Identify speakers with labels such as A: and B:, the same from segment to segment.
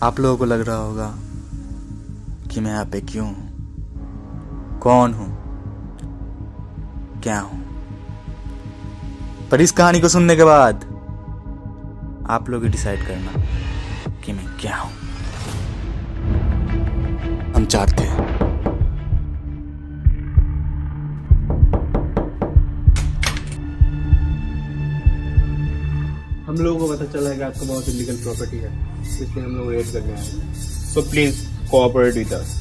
A: आप लोगों को लग रहा होगा कि मैं यहाँ पे क्यों हूं, कौन हूं, क्या हूं। पर इस कहानी को सुनने के बाद आप लोग ही डिसाइड करना कि मैं क्या हूं। हम चार थे।
B: हम लोगों को पता चला है कि आपका बहुत इलीगल प्रॉपर्टी है, इसलिए हम लोग रेड करने आए हैं। So please cooperate with us.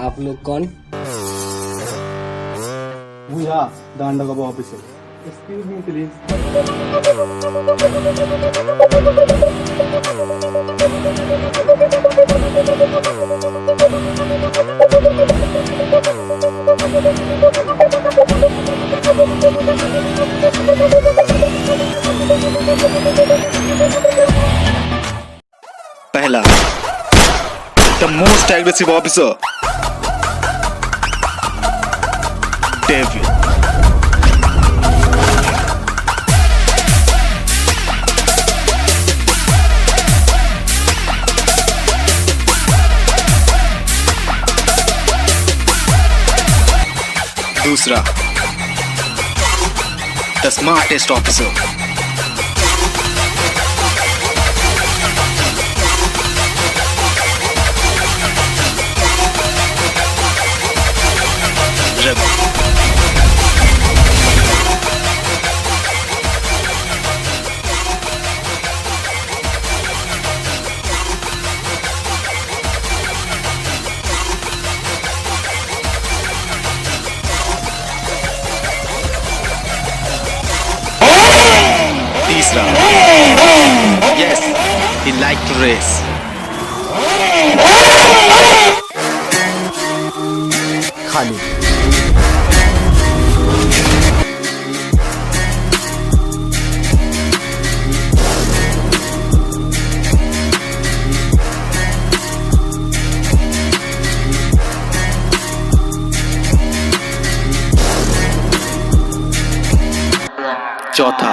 C: आप लोग कौन?
B: भूया दांडा का ऑफिसर। Excuse me please.
A: पहला, the most aggressive officer, David. दूसरा, द स्मार्टेस्ट ऑफिसर, रघु। तीसरा, yes, he liked to race. Khalid. चौथा,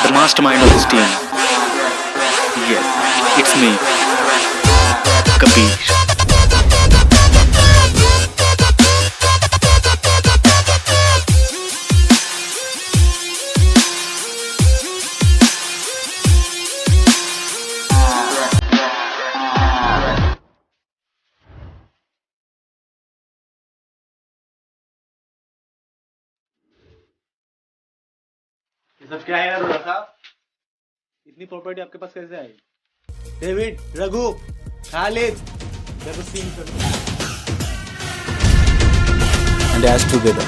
A: the mastermind of this team. Yes, it's me, Kabir.
B: ये सब क्या है यार रोड़ा साहब? इतनी प्रॉपर्टी आपके पास कैसे आई? David, Raghu, Khalid,
A: And as together,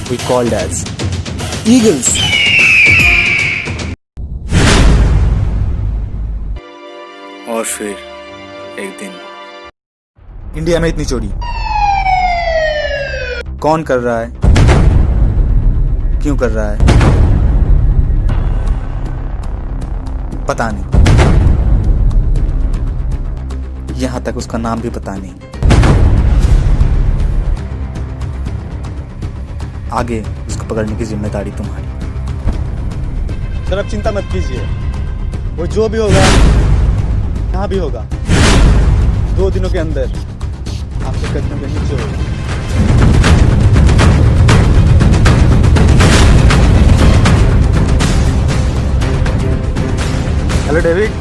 A: we called as Eagles. और फिर एक दिन इंडिया में इतनी चोरी कौन कर रहा है, क्यों कर रहा है, पता नहीं। यहां तक उसका नाम भी पता नहीं। आगे उसको पकड़ने की जिम्मेदारी तुम्हारी।
B: सर आप चिंता मत कीजिए, वो जो भी होगा यहाँ भी होगा। 2 दिनों के अंदर आपके कदमों के नीचे होगा।
A: Hello David.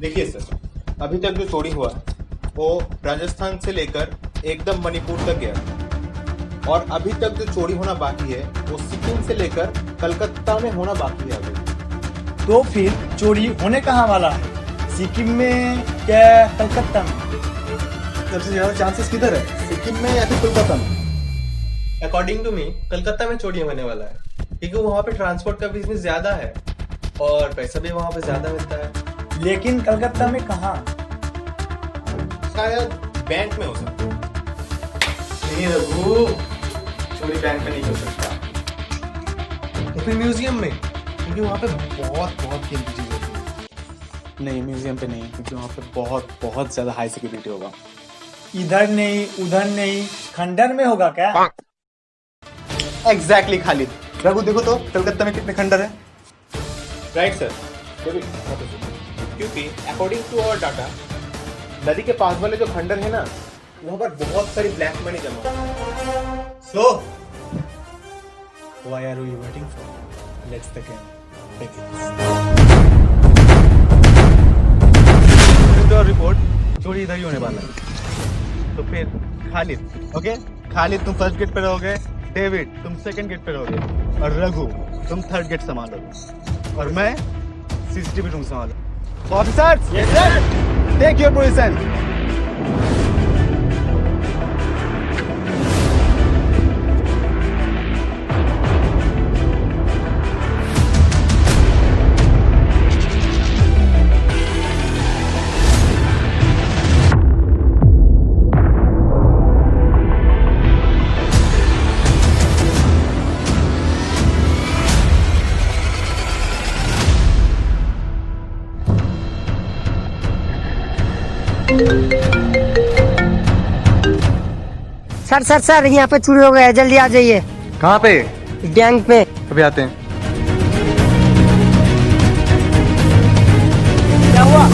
D: देखिए सर, अभी तक जो चोरी हुआ है वो राजस्थान से लेकर एकदम मणिपुर तक गया, और अभी तक जो चोरी होना बाकी है वो सिक्किम से लेकर कलकत्ता में होना बाकी है अभी।
E: तो फिर चोरी होने कहाँ वाला है? सिक्किम में क्या कलकत्ता में?
B: सबसे ज्यादा चांसेस किधर है, सिक्किम में या फिर कोलकाता में?
D: अकॉर्डिंग टू मी कलकत्ता में चोरी होने वाला है, क्योंकि वहाँ पे ट्रांसपोर्ट का बिजनेस ज्यादा है और पैसा भी वहाँ पे ज्यादा मिलता है।
E: लेकिन कलकत्ता में कहाँ?
D: शायद बैंक में हो सकता है।
B: नहीं रघु, चोरी बैंक में नहीं हो सकता।
D: तो फिर म्यूजियम में, क्योंकि वहाँ पे बहुत बहुत कीमती चीजें होती हैं।
B: नहीं, म्यूजियम पे नहीं, क्योंकि वहाँ पे बहुत बहुत ज्यादा हाई सिक्योरिटी होगा।
E: इधर नहीं उधर नहीं, खंडर में होगा क्या?
B: एग्जैक्टली खालिद। रघु देखो तो कलकत्ता में कितने खंडर हैं?
D: Right sir. क्योंकि अकॉर्डिंग टू आवर डाटा नदी के पास वाले जो खंडर है ना वहां पर बहुत सारी ब्लैक मनी जमा है।
B: So, why are we waiting for? Let's the game begins. Report चोरी इधर ही होने वाला है। तो फिर खालिद, ओके? खालिद तुम फर्स्ट गेट पे रहोगे, डेविड तुम सेकंड गेट पे रहोगे और रघु तुम थर्ड गेट संभालोगे और मैं सीसीटीवी रूम संभालो। Officers, take your position.
F: Sir sir sir यहाँ पे चोरी हो गया है, जल्दी आ जाइए।
B: कहाँ पे?
F: बैंक पे।
B: अभी आते हैं।
F: क्या हुआ?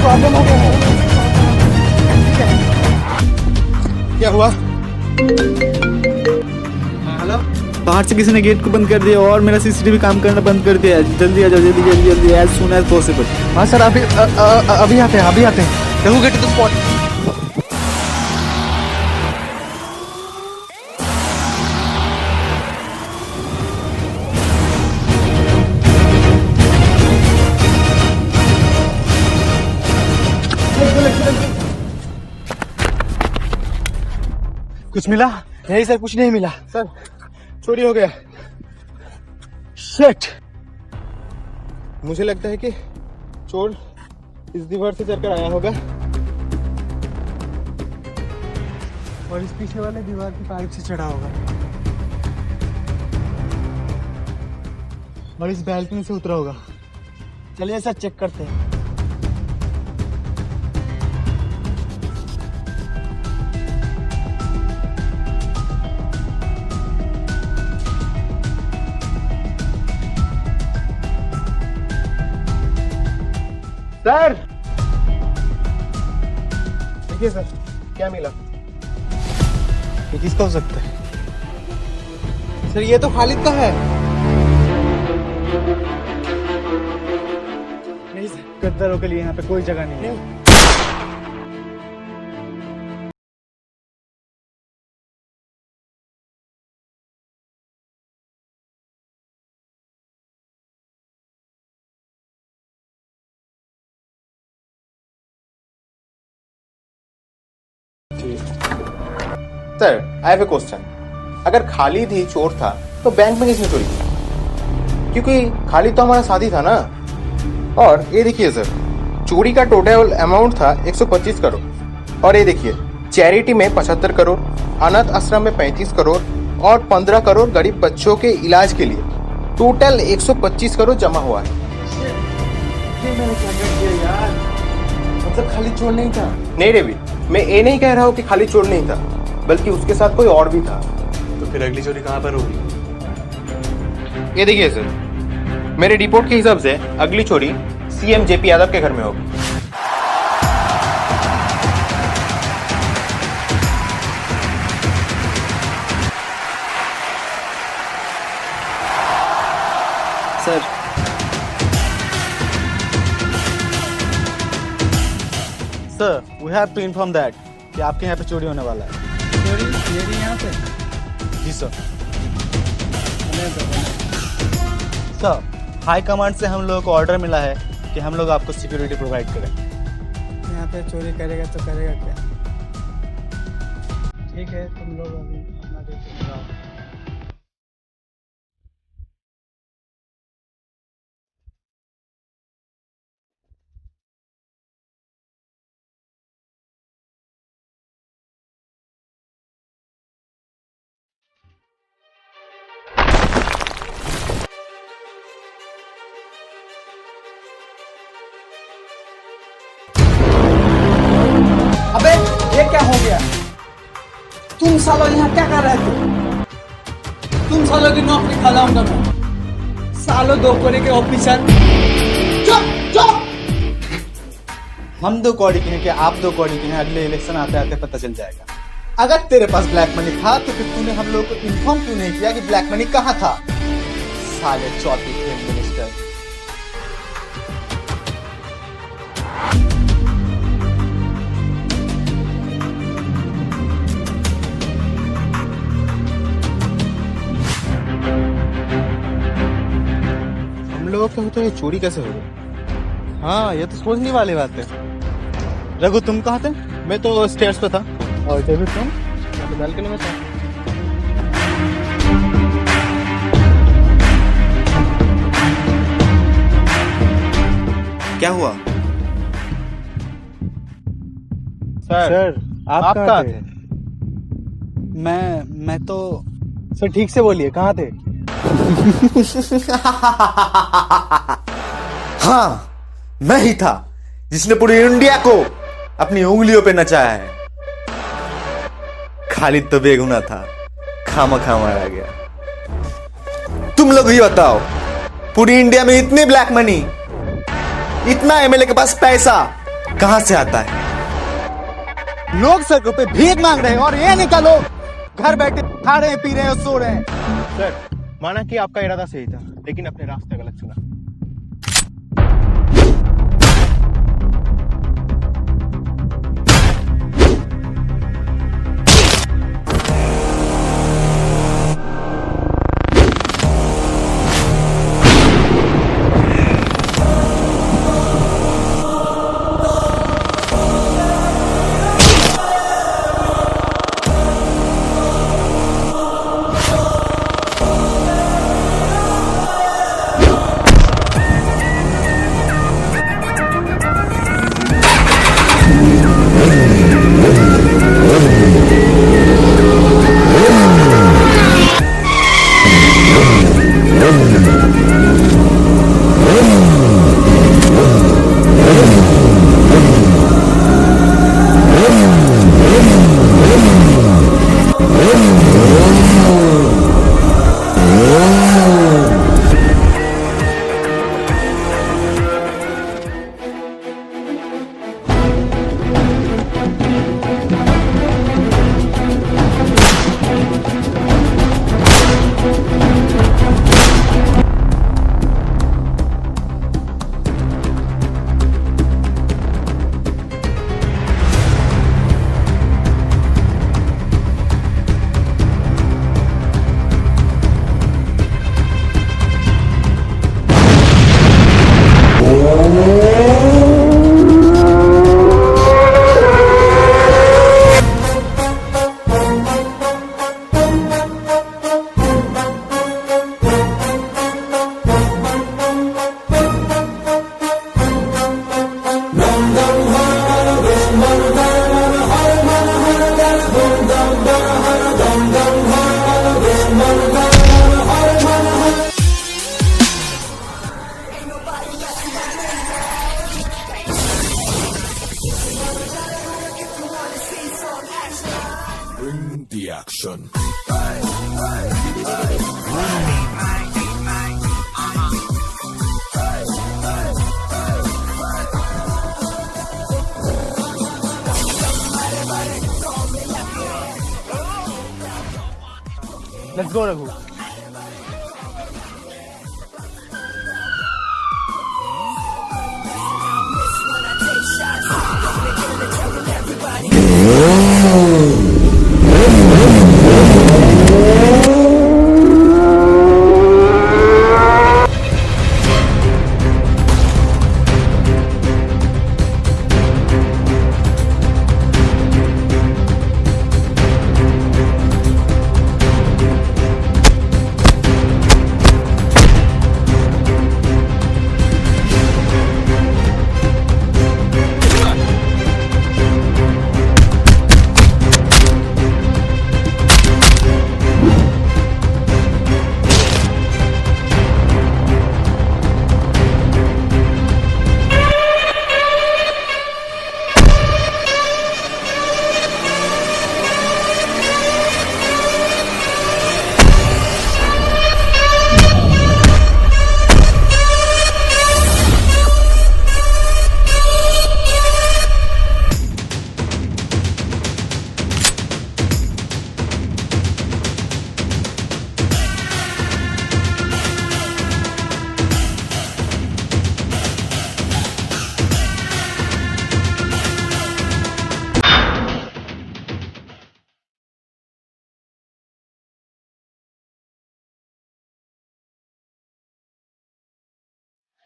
F: प्रॉब्लम हो गया।
B: क्या हुआ? हेलो? बाहर से किसी ने गेट को बंद कर दिया और मेरा सीसीटीवी काम करना बंद कर दिया है। जल्दी आ जाओ, जल्दी जल्दी जल्दी, एज सून एज पॉसिबल। हाँ सर, अभी आते हैं, अभी आते हैं। Raghu get to the spot. कुछ मिला?
E: नहीं सर, कुछ नहीं मिला।
B: सर चोरी हो गया।
E: शिट।
D: मुझे लगता है कि चोर इस दीवार से चढ़कर आया होगा
B: और इस पीछे वाले दीवार की पाइप से चढ़ा होगा और इस बैल्कनी से उतरा होगा।
E: चलिए सर, चेक करते हैं।
D: सर देखिए सर, क्या मिला?
B: ये किसका हो सकता है?
D: सर ये तो खालिद का है।
B: नहीं सर, गद्दारों के लिए यहाँ पे कोई जगह नहीं है।
D: Sir I have a question. अगर खालिद ही चोर था तो बैंक में किसने चोरी की? क्योंकि खालिद तो हमारा साथी था ना। और ये देखिए सर, चोरी का टोटल अमाउंट था 125 करोड़ और ये देखिए चैरिटी में 75 करोड़, अनाथ आश्रम में 35 करोड़ और 15 करोड़ गरीब बच्चों के इलाज के लिए टोटल 125 करोड़ जमा हुआ है।
E: मतलब खालिद चोर नहीं था?
D: नहीं डेविड, मैं ये नहीं कह रहा हूँ कि खालिद चोर नहीं था, बल्कि उसके साथ कोई और भी था।
B: तो फिर अगली चोरी कहाँ पर होगी?
D: ये देखिए सर, मेरे रिपोर्ट के हिसाब से अगली चोरी सीएम जेपी यादव के घर में होगी।
B: Sir we have to inform that कि आपके यहाँ पे चोरी होने वाला है।
F: चोरी यहाँ पे?
B: जी सर। सर हाई कमांड से हम लोगों को ऑर्डर मिला है कि हम लोग आपको सिक्योरिटी प्रोवाइड करें।
F: यहाँ पे चोरी करेगा तो करेगा क्या? ठीक है, तुम लोग अभी अपना देखो।
E: अबे ये क्या हो गया? तुम सालों यहाँ क्या कर रहे थे?
C: तुम सालों की नौकरी खा लाऊंगा मैं। सालों दो कोने के ऑफिसर।
B: हम दो कौड़ी की हैं कि आप दो कौड़ी की हैं, अगले इलेक्शन आते आते पता चल जाएगा। अगर तेरे पास ब्लैक मनी था तो फिर तूने हम लोग को इन्फॉर्म क्यों नहीं किया कि ब्लैक मनी कहाँ था? साले चौथी प्रेम मिनिस्टर। हम लोगों का होता है चोरी कैसे हो गई? हाँ, ये तो सोचने वाली बात है। रघु तुम कहाँ थे? मैं तो स्टेयर्स पे था। और डेविड तुम? मैं तो बालकनी में था।
A: क्या हुआ?
B: सर आप कहाँ थे? मैं तो सर ठीक से बोलिए, कहाँ थे?
A: हाँ, मैं ही था जिसने पूरी इंडिया को अपनी उंगलियों पे नचाया है। खालिद तो बेगुनाह था, खामखा मारा गया। तुम लोग ही बताओ, पूरी इंडिया में इतनी ब्लैक मनी, इतना एमएलए के पास पैसा कहां से आता है?
B: लोग सड़कों पे भीख मांग रहे हैं और ये नहीं का लोग घर बैठे खा रहे हैं, पी रहे हैं और सो रहे हैं। सर, माना कि आपका इरादा सही था, लेकिन अपने रास्ते गलत चुना। Let's go, Raghu.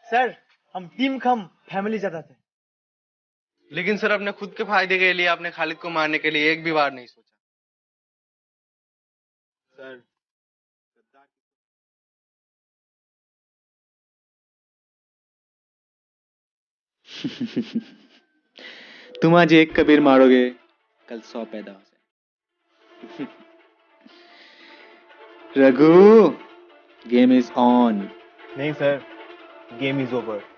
E: सर हम टीम खम फैमिली ज्यादा थे।
B: लेकिन सर अपने खुद के फायदे के लिए आपने खालिद को मारने के लिए एक भी बार नहीं सोचा। सर तुम आज एक कबीर मारोगे, कल 100 पैदा हो जाए। Raghu, game is on.
D: नहीं सर, गेम इज ओवर।